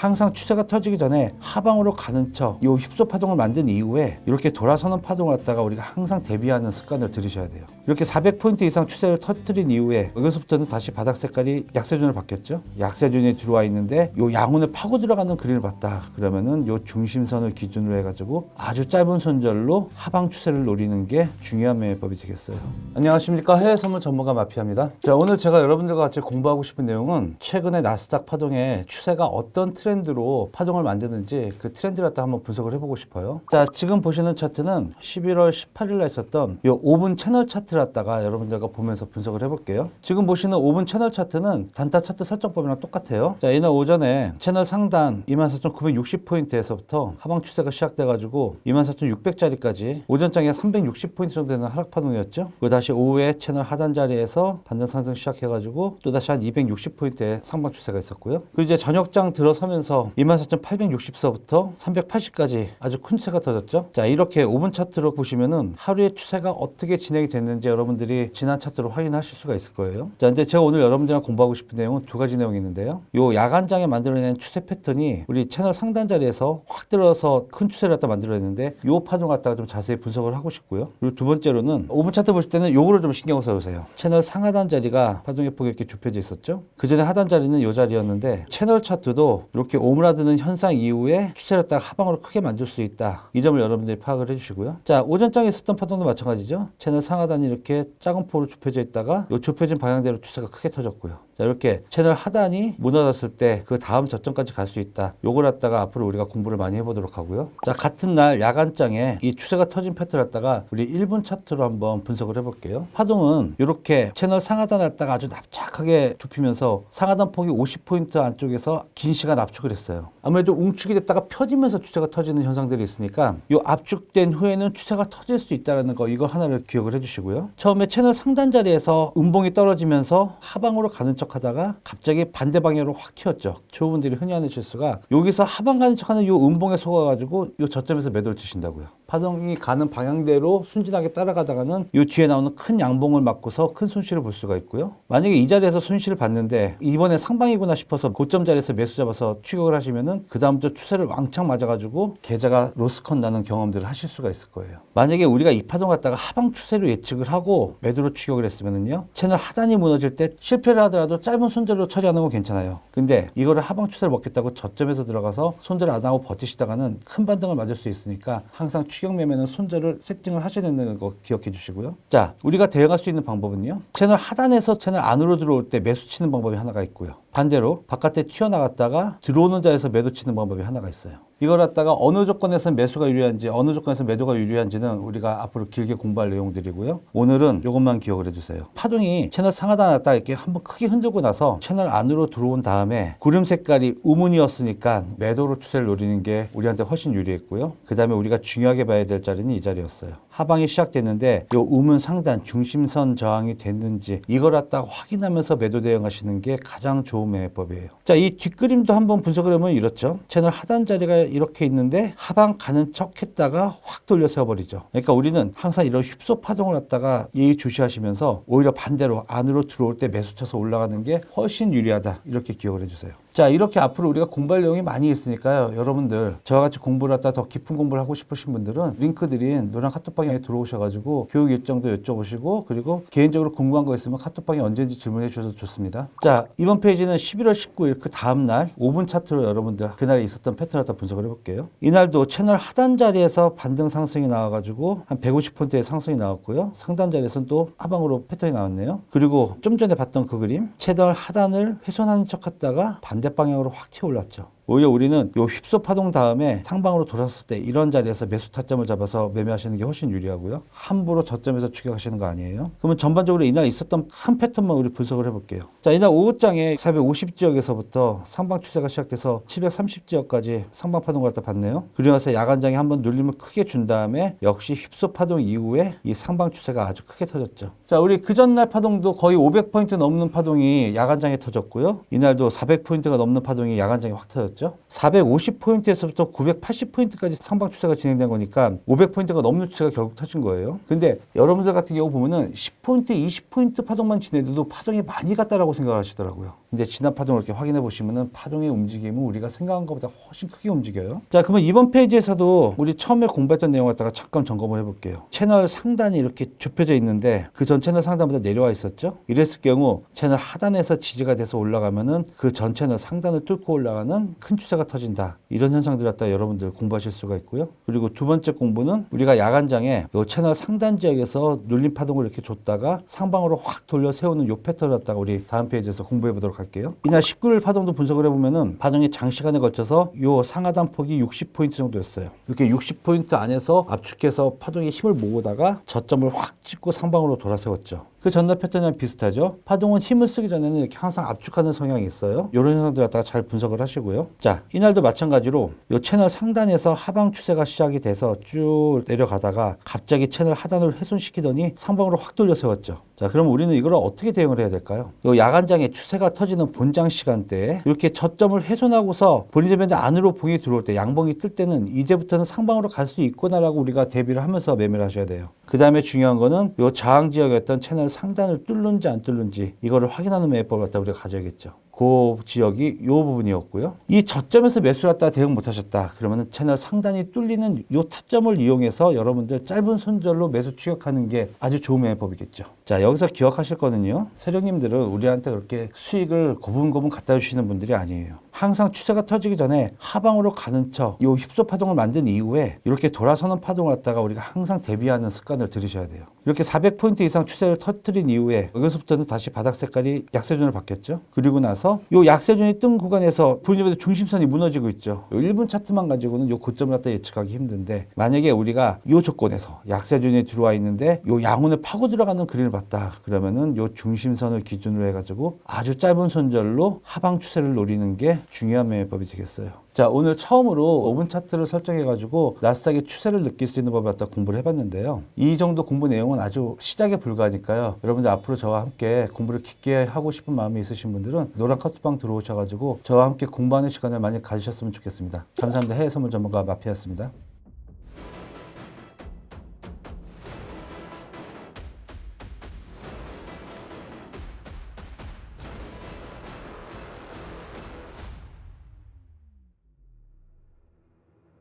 항상 추세가 터지기 전에 하방으로 가는 척 요 휩소 파동을 만든 이후에 이렇게 돌아서는 파동을 갖다가 우리가 항상 대비하는 습관을 들이셔야 돼요. 이렇게 400포인트 이상 추세를 터뜨린 이후에 여기서부터는 다시 바닥 색깔이 약세존을 바뀌었죠. 약세존이 들어와 있는데 요 양운을 파고 들어가는 그림을 봤다 그러면은 요 중심선을 기준으로 해가지고 아주 짧은 손절로 하방 추세를 노리는 게 중요한 매매법이 되겠어요. 안녕하십니까, 해외 선물 전문가 마피아입니다. 자, 오늘 제가 여러분들과 같이 공부하고 싶은 내용은 최근에 나스닥 파동의 추세가 어떤 트렌드로 파동을 만드는지 그 트렌드를 갖다 한번 분석을 해보고 싶어요. 자, 지금 보시는 차트는 11월 18일 날 있었던 요 5분 채널 차트를 갖다가 여러분들과 보면서 분석을 해볼게요. 지금 보시는 5분 채널 차트는 단타 차트 설정법이랑 똑같아요. 자, 이날 오전에 채널 상단 24,960포인트에서부터 하방 추세가 시작돼가지고 24,600짜리까지 오전장에 360포인트 정도 되는 하락 파동이었죠. 그리고 다시 오후에 채널 하단 자리에서 반등 상승 시작해가지고 또다시 한 260포인트의 상방 추세가 있었고요. 그리고 이제 저녁장 들어서면서 24,860서부터 380까지 아주 큰 추세가 터졌죠. 자, 이렇게 5분 차트로 보시면은 하루의 추세가 어떻게 진행이 됐는지 여러분들이 지난 차트로 확인하실 수가 있을 거예요. 자, 근데 제가 오늘 여러분들이랑 공부하고 싶은 내용은 두 가지 내용이 있는데요. 요 야간장에 만들어낸 추세 패턴이 우리 채널 상단 자리에서 확 들어서 큰 추세를 갖다 만들어냈는데 요 파동 갖다가 좀 자세히 분석을 하고 싶고요. 그리고 두 번째로는 5분 차트 보실 때는 요거를 좀 신경 써주세요. 채널 상하단 자리가 파동의 폭이 이렇게 좁혀져 있었죠. 그 전에 하단 자리는 요 자리였는데 채널 차트도 이렇게 오므라드는 현상 이후에 추세를 갖다가 하방으로 크게 만들 수 있다. 이 점을 여러분들이 파악을 해주시고요. 자, 오전장에 있었던 파동도 마찬가지죠. 채널 상하단이 이렇게 작은 폭으로 좁혀져 있다가 요 좁혀진 방향대로 추세가 크게 터졌고요. 자, 이렇게 채널 하단이 무너졌을 때 그 다음 저점까지 갈 수 있다. 요걸 갖다가 앞으로 우리가 공부를 많이 해보도록 하고요. 자, 같은 날 야간장에 이 추세가 터진 패턴을 갖다가 우리 1분 차트로 한번 분석을 해볼게요. 파동은 이렇게 채널 상하단을 갖다가 아주 납작하게 좁히면서 상하단 폭이 50포인트 안쪽에서 긴 시간 압축을 했어요. 아무래도 웅축이 됐다가 펴지면서 추세가 터지는 현상들이 있으니까 이 압축된 후에는 추세가 터질 수 있다는 거, 이걸 하나를 기억을 해주시고요. 처음에 채널 상단 자리에서 음봉이 떨어지면서 하방으로 가는 척 하다가 갑자기 반대 방향으로 확 튀었죠. 초보분들이 흔히 하는 실수가 여기서 하방 가는 척하는 이 음봉에 속아가지고 이 저점에서 매도를 치신다고요. 파동이 가는 방향대로 순진하게 따라가다가는 이 뒤에 나오는 큰 양봉을 맞고서 큰 손실을 볼 수가 있고요. 만약에 이 자리에서 손실을 봤는데 이번에 상방이구나 싶어서 고점 자리에서 매수 잡아서 추격을 하시면은 그 다음부터 추세를 왕창 맞아가지고 계좌가 로스컨 나는 경험들을 하실 수가 있을 거예요. 만약에 우리가 이 파동 갖다가 하방 추세로 예측을 하고 매도로 추격을 했으면은요, 채널 하단이 무너질 때 실패를 하더라도 짧은 손절로 처리하는 건 괜찮아요. 근데 이거를 하방 추세를 먹겠다고 저점에서 들어가서 손절 안 하고 버티시다가는 큰 반등을 맞을 수 있으니까 항상 추격 매매는 손절을 세팅을 하셔야 된다는 거 기억해 주시고요. 자, 우리가 대응할 수 있는 방법은요, 채널 하단에서 채널 안으로 들어올 때 매수 치는 방법이 하나가 있고요. 반대로 바깥에 튀어나갔다가 들어오는 자리에서 매도 치는 방법이 하나가 있어요. 이걸 갖다가 어느 조건에서는 매수가 유리한지 어느 조건에서 매도가 유리한지는 우리가 앞으로 길게 공부할 내용들이고요. 오늘은 이것만 기억을 해주세요. 파동이 채널 상하단 왔다 이렇게 한번 크게 흔들고 나서 채널 안으로 들어온 다음에 구름 색깔이 우문이었으니까 매도로 추세를 노리는 게 우리한테 훨씬 유리했고요. 그 다음에 우리가 중요하게 봐야 될 자리는 이 자리였어요. 하방이 시작됐는데 이 우문 상단 중심선 저항이 됐는지 이걸 갖다가 확인하면서 매도 대응하시는 게 가장 좋은 매매법이에요. 자, 이 뒷그림도 한번 분석을 해보면 이렇죠. 채널 하단 자리가 이렇게 있는데 하방 가는 척 했다가 확 돌려 세워버리죠. 그러니까 우리는 항상 이런 휩소 파동을 갖다가 예의주시하시면서 오히려 반대로 안으로 들어올 때 매수 쳐서 올라가는 게 훨씬 유리하다. 이렇게 기억을 해주세요. 자, 이렇게 앞으로 우리가 공부할 내용이 많이 있으니까요. 여러분들 저와 같이 공부를 하다 더 깊은 공부를 하고 싶으신 분들은 링크 드린 노란 카톡방에 들어오셔가지고 교육 일정도 여쭤보시고 그리고 개인적으로 궁금한 거 있으면 카톡방에 언제든지 질문해 주셔도 좋습니다. 자, 이번 페이지는 11월 19일 그 다음날 5분 차트로 여러분들 그날에 있었던 패턴을 다 분석을 해볼게요. 이날도 채널 하단 자리에서 반등 상승이 나와가지고 한 150포인트의 상승이 나왔고요. 상단 자리에서는 또 하방으로 패턴이 나왔네요. 그리고 좀 전에 봤던 그 그림, 채널 하단을 훼손하는 척 했다가 반대 방향으로 확 튀어 올랐죠. 오히려 우리는 요 휩소 파동 다음에 상방으로 돌았을 때 이런 자리에서 매수 타점을 잡아서 매매하시는 게 훨씬 유리하고요. 함부로 저점에서 추격하시는 거 아니에요. 그러면 전반적으로 이날 있었던 큰 패턴만 우리 분석을 해볼게요. 자, 이날 오후장에 450지역에서부터 상방 추세가 시작돼서 730지역까지 상방 파동을 갖다 봤네요. 그리고 나서 야간장에 한번 눌림을 크게 준 다음에 역시 휩소 파동 이후에 이 상방 추세가 아주 크게 터졌죠. 자, 우리 그 전날 파동도 거의 500포인트 넘는 파동이 야간장에 터졌고요. 이날도 400포인트가 넘는 파동이 야간장에 확 터졌죠. 450포인트에서부터 980포인트까지 상방 추세가 진행된 거니까 500포인트가 넘는 추세가 결국 터진 거예요. 근데 여러분들 같은 경우 보면은 10포인트, 20포인트 파동만 지내도 파동이 많이 갔다라고 생각을 하시더라고요. 이제 진압 파동을 이렇게 확인해 보시면은 파동의 움직임은 우리가 생각한 것보다 훨씬 크게 움직여요. 자, 그러면 이번 페이지에서도 우리 처음에 공부했던 내용을 갖다가 잠깐 점검을 해볼게요. 채널 상단이 이렇게 좁혀져 있는데 그 전 채널 상단보다 내려와 있었죠. 이랬을 경우 채널 하단에서 지지가 돼서 올라가면은 그 전 채널 상단을 뚫고 올라가는 큰 추세가 터진다. 이런 현상들을 갖다 여러분들 공부하실 수가 있고요. 그리고 두 번째 공부는 우리가 야간장에 이 채널 상단 지역에서 눌림 파동을 이렇게 줬다가 상방으로 확 돌려 세우는 이 패턴을 갖다가 우리 다음 페이지에서 공부해 보도록 할게요. 이날 19일 파동도 분석을 해보면은 파동이 장시간에 걸쳐서 이 상하단 폭이 60포인트 정도였어요. 이렇게 60포인트 안에서 압축해서 파동의 힘을 모으다가 저점을 확 찍고 상방으로 돌아세웠죠. 그 전날 패턴이랑 비슷하죠. 파동은 힘을 쓰기 전에는 이렇게 항상 압축하는 성향이 있어요. 이런 현상들 갖다가 잘 분석을 하시고요. 자, 이날도 마찬가지로 이 채널 상단에서 하방 추세가 시작이 돼서 쭉 내려가다가 갑자기 채널 하단을 훼손시키더니 상방으로 확 돌려 세웠죠. 자, 그럼 우리는 이걸 어떻게 대응을 해야 될까요? 이 야간장에 추세가 터지는 본장 시간대에 이렇게 저점을 훼손하고서 본인들 안으로 봉이 들어올 때, 양봉이 뜰 때는 이제부터는 상방으로 갈 수 있구나라고 우리가 대비를 하면서 매매를 하셔야 돼요. 그 다음에 중요한 거는 이 저항 지역이었던 채널 상단을 뚫는지 안 뚫는지 이거를 확인하는 매매법을 갖다 우리가 가져야겠죠. 그 지역이 이 부분이었고요. 이 저점에서 매수를 갖다 대응 못 하셨다. 그러면 채널 상단이 뚫리는 이 타점을 이용해서 여러분들 짧은 손절로 매수 추격하는 게 아주 좋은 매매법이겠죠. 자, 여기서 기억하실 거는요. 세력님들은 우리한테 그렇게 수익을 고분고분 갖다 주시는 분들이 아니에요. 항상 추세가 터지기 전에 하방으로 가는 척 이 휩소 파동을 만든 이후에 이렇게 돌아서는 파동을 갖다가 우리가 항상 대비하는 습관을 들이셔야 돼요. 이렇게 400포인트 이상 추세를 터뜨린 이후에 여기서부터는 다시 바닥 색깔이 약세존을 바뀌었죠. 그리고 나서 이 약세존이 뜬 구간에서 본인의 중심선이 무너지고 있죠. 1분 차트만 가지고는 이 고점을 갖다 예측하기 힘든데, 만약에 우리가 이 조건에서 약세존이 들어와 있는데 이 양운을 파고 들어가는 그림을 봤다. 그러면은 이 중심선을 기준으로 해가지고 아주 짧은 손절로 하방 추세를 노리는 게 중요한 매매법이 되겠어요. 자, 오늘 처음으로 5분 차트를 설정해가지고 나스닥의 추세를 느낄 수 있는 법을 갖다 공부를 해봤는데요. 이 정도 공부 내용은 아주 시작에 불과하니까요. 여러분들 앞으로 저와 함께 공부를 깊게 하고 싶은 마음이 있으신 분들은 노란 카톡방 들어오셔가지고 저와 함께 공부하는 시간을 많이 가지셨으면 좋겠습니다. 감사합니다. 해외선물 전문가 마피아였습니다.